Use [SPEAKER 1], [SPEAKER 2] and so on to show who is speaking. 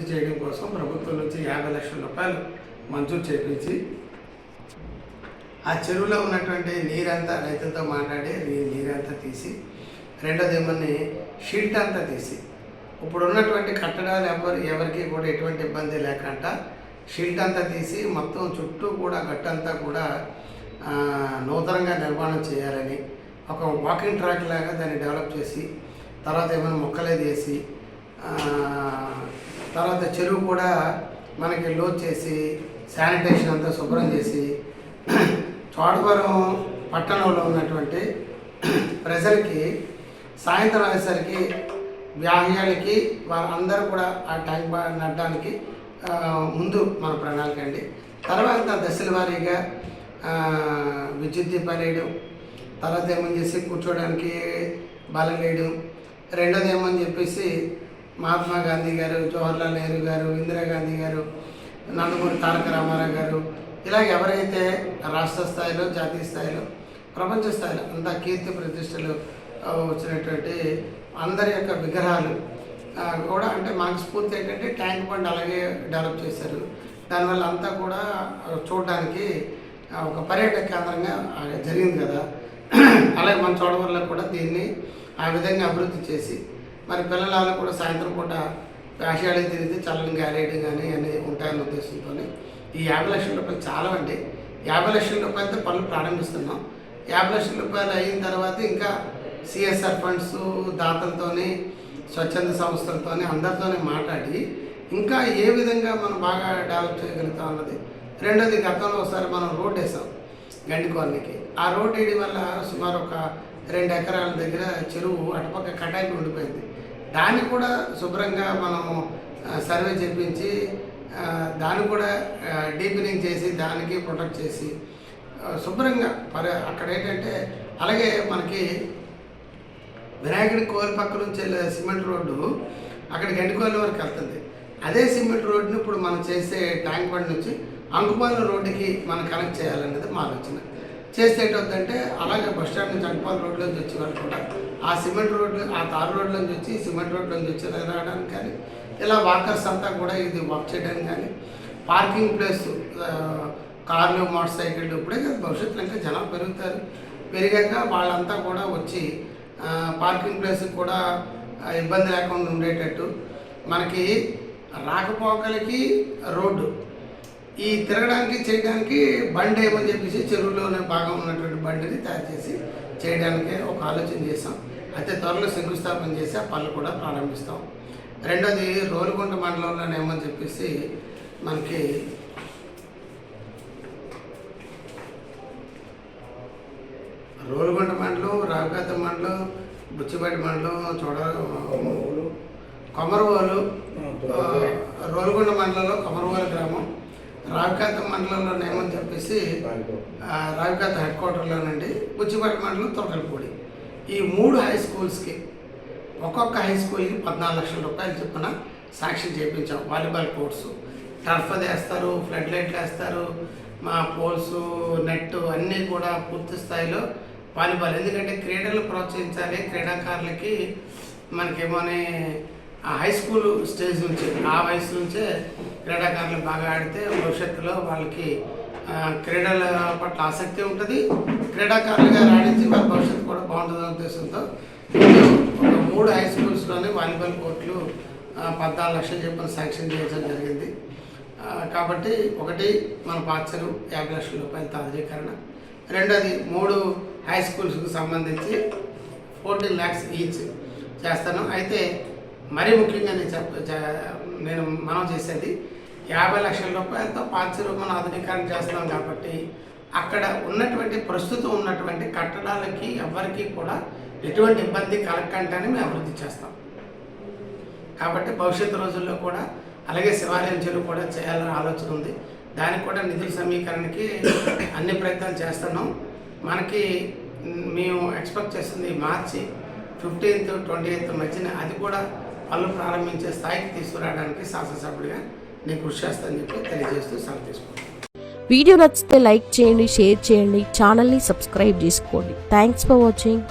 [SPEAKER 1] అభివృద్ధి చేయడం కోసం ప్రభుత్వం నుంచి 50 లక్షల రూపాయలు మంజూరు చేయించి ఆ చెరువులో ఉన్నటువంటి నీరంతా రైతులతో మాట్లాడి నీరంతా తీసి, రెండోది ఏమని షీల్ట్ అంతా తీసి, ఇప్పుడు ఉన్నటువంటి కట్టడాలు ఎవరికి కూడా ఎటువంటి ఇబ్బంది లేకుండా షీల్ట్ అంతా తీసి మొత్తం చుట్టూ కూడా గట్టంతా కూడా నూతనంగా నిర్మాణం చేయాలని ఒక వాకింగ్ ట్రాక్ లాగా దాన్ని డెవలప్ చేసి, తర్వాత ఏమైనా మొక్కలే వేసి, తర్వాత చెరువు కూడా మనకి లోడ్ చేసి శానిటేషన్ అంతా శుభ్రం చేసి చోడవరం పట్టణంలో ఉన్నటువంటి ప్రజలకి సాయంత్రం అయ్యేసరికి వ్యాహ్యాలకి వాళ్ళందరూ కూడా ఆ ట్యాంక్ బాగా నడడానికి ముందు మన ప్రణాళిక అండి. తర్వాత దశల వారీగా విద్యుత్ దీపాలు వేయడం, తర్వాత ఏమని చేసి కూర్చోడానికి బలం వేయడం, రెండోది ఏమని చెప్పేసి మహాత్మా గాంధీ గారు, జవహర్లాల్ నెహ్రూ గారు, ఇందిరాగాంధీ గారు, నందమూరి తారక రామారావు గారు, ఇలాగ ఎవరైతే రాష్ట్ర స్థాయిలో, జాతీయ స్థాయిలో, ప్రపంచ స్థాయిలో అంత కీర్తి ప్రతిష్టలు వచ్చినటువంటి అందరి యొక్క విగ్రహాలు కూడా అంటే మనకు స్ఫూర్తి ఏంటంటే ట్యాంక్ బండ్ అలాగే డెవలప్ చేశారు. దానివల్ల అంతా కూడా చూడడానికి ఒక పర్యాటక కేంద్రంగా జరిగింది కదా. అలాగే మన చోడవరంలో కూడా దీన్ని ఆ విధంగా అభివృద్ధి చేసి మరి పిల్లలు కూడా సాయంత్రం పూట వేషాలు తిరిగితే చల్లని గాలేయడం కానీ అన్నీ ఉంటాయన్న ఉద్దేశంతో ఈ 50 లక్షల రూపాయలు చాలా అండి. 50 లక్షల రూపాయలతో పనులు ప్రారంభిస్తున్నాం. 50 లక్షల రూపాయలు అయిన తర్వాత ఇంకా సిఎస్ఆర్ ఫండ్స్ దాతలతోని, స్వచ్ఛంద సంస్థలతోని, అందరితోనే మాట్లాడి ఇంకా ఏ విధంగా మనం బాగా డెవలప్ చేయగలుగుతాం అన్నది. రెండోది, గతంలో ఒకసారి మనం రోడ్ వేసాం గండి కాలనీకి. ఆ రోడ్ వేయడం వల్ల సుమారు ఒక 2 ఎకరాల దగ్గర చెరువు అటుపక్క కటాయికి ఉండిపోయింది. దాన్ని కూడా శుభ్రంగా మనం సర్వే చేయించి దాన్ని కూడా డీపెనింగ్ చేసి దానికి ప్రొటెక్ట్ చేసి శుభ్రంగా అక్కడ ఏంటంటే అలాగే మనకి వినాయకుడి కోరి పక్క నుంచి సిమెంట్ రోడ్డు అక్కడ గండికోళ్ళ వరకు వెళ్తుంది. అదే సిమెంట్ రోడ్డుని ఇప్పుడు మనం చేసే ట్యాంక్ బండ్ నుంచి అంకుపాలెం రోడ్డుకి మనం కనెక్ట్ చేయాలనేది మా ఆలోచన. చేస్తే ఏంటవుతుందంటే అలాగే బస్టాండ్ నుంచి అంకుపాలెం రోడ్లోంచి వచ్చే వాళ్ళు కూడా ఆ సిమెంట్ రోడ్లు, ఆ తారు రోడ్లోంచి వచ్చి సిమెంట్ రోడ్లోంచి వచ్చి రావడానికి కానీ, ఇలా వాకర్స్ అంతా కూడా ఇది వాక్ చేయడానికి కానీ, పార్కింగ్ ప్లేస్ కార్లు, మోటార్ సైకిళ్ళు ఇప్పుడే కదా, భవిష్యత్తులో ఇంకా జనాలు పెరిగాక వాళ్ళంతా కూడా వచ్చి పార్కింగ్ ప్లేస్ కూడా ఇబ్బంది లేకుండా ఉండేటట్టు మనకి రాకపోకలకి రోడ్డు, ఈ తిరగడానికి చేయడానికి బండి ఏమని చెప్పేసి చెరువులోనే భాగం ఉన్నటువంటి బండిని తయారు చేసి చేయడానికి ఒక ఆలోచన చేసాం. అయితే త్వరలో శంకుస్థాపన చేసి ఆ పనులు కూడా ప్రారంభిస్తాం. రెండోది, రోలుగుంట మండలంలోనేమని చెప్పేసి మనకి రోలుగుంట మండలం, రావుకాత మండలం, బుచ్చిపేట మండలం, కొమరవోలు, రోలుగుంట మండలంలో కొమరవోలు గ్రామం, రావుకాత మండలంలోనేమని చెప్పేసి రావుకాత హెడ్ క్వార్టర్లోనండి, బుచ్చిపేట మండలం తోటలపూడి. ఈ 3 హై స్కూల్స్కి ఒక్కొక్క హై స్కూల్కి 14 లక్షల రూపాయలు చొప్పున శాంక్షన్ చేయించాం. వాలీబాల్ కోర్సు, టర్ఫ్ అది వేస్తారు, ఫ్లడ్ లైట్లు వేస్తారు, మా పోల్స్, నెట్ అన్నీ కూడా పూర్తి స్థాయిలో వాలీబాల్. ఎందుకంటే క్రీడలు ప్రోత్సహించాలి, క్రీడాకారులకి మనకేమోని ఆ హై స్కూల్ స్టేజ్ నుంచి, ఆ వయసు నుంచే క్రీడాకారులు బాగా ఆడితే భవిష్యత్తులో వాళ్ళకి క్రీడల పట్ల ఆసక్తి ఉంటుంది, క్రీడాకారులుగా రాణించి వాళ్ళ భవిష్యత్తు కూడా బాగుంటుందనే ఉద్దేశంతో ఒక 3 హై స్కూల్స్లోనే వాలీబాల్ కోర్టులు 14 లక్షలు చెప్పిన శాంక్షన్ చేయడం జరిగింది. కాబట్టి ఒకటి మన పాచరు 50 లక్షల రూపాయల తాజీకరణ, రెండోది 3 హై స్కూల్స్కి సంబంధించి 14 lakhs ఈచ్ చేస్తాను. అయితే మరీ ముఖ్యంగా నేను మనం చేసేది 50 లక్షల రూపాయలతో పాచరు మనం ఆధునీకరణ చేస్తున్నాం. కాబట్టి అక్కడ ఉన్నటువంటి ప్రస్తుతం ఉన్నటువంటి కట్టడాలకి ఎవరికి కూడా ఎటువంటి ఇబ్బంది కలగకుండానే మేము అభివృద్ధి చేస్తాం. కాబట్టి భవిష్యత్తు రోజుల్లో కూడా అలాగే శివాలయం చెరువు కూడా చేయాలని ఆలోచన ఉంది. దానికి కూడా నిధుల సమీకరణకి అన్ని ప్రయత్నాలు చేస్తున్నాం. మనకి మేము ఎక్స్పెక్ట్ చేస్తుంది మార్చి 15th, 28th మధ్యన అది కూడా పనులు ప్రారంభించే స్థాయికి తీసుకురావడానికి శాసనసభ్యుడిగా నేను కృషి చేస్తానని చెప్పి తెలియజేస్తూ సెలవు తీసుకుంటాను.
[SPEAKER 2] వీడియో నచ్చితే లైక్ చేయండి, షేర్ చేయండి, ఛానల్ని సబ్స్క్రైబ్ చేసుకోండి. Thanks for watching.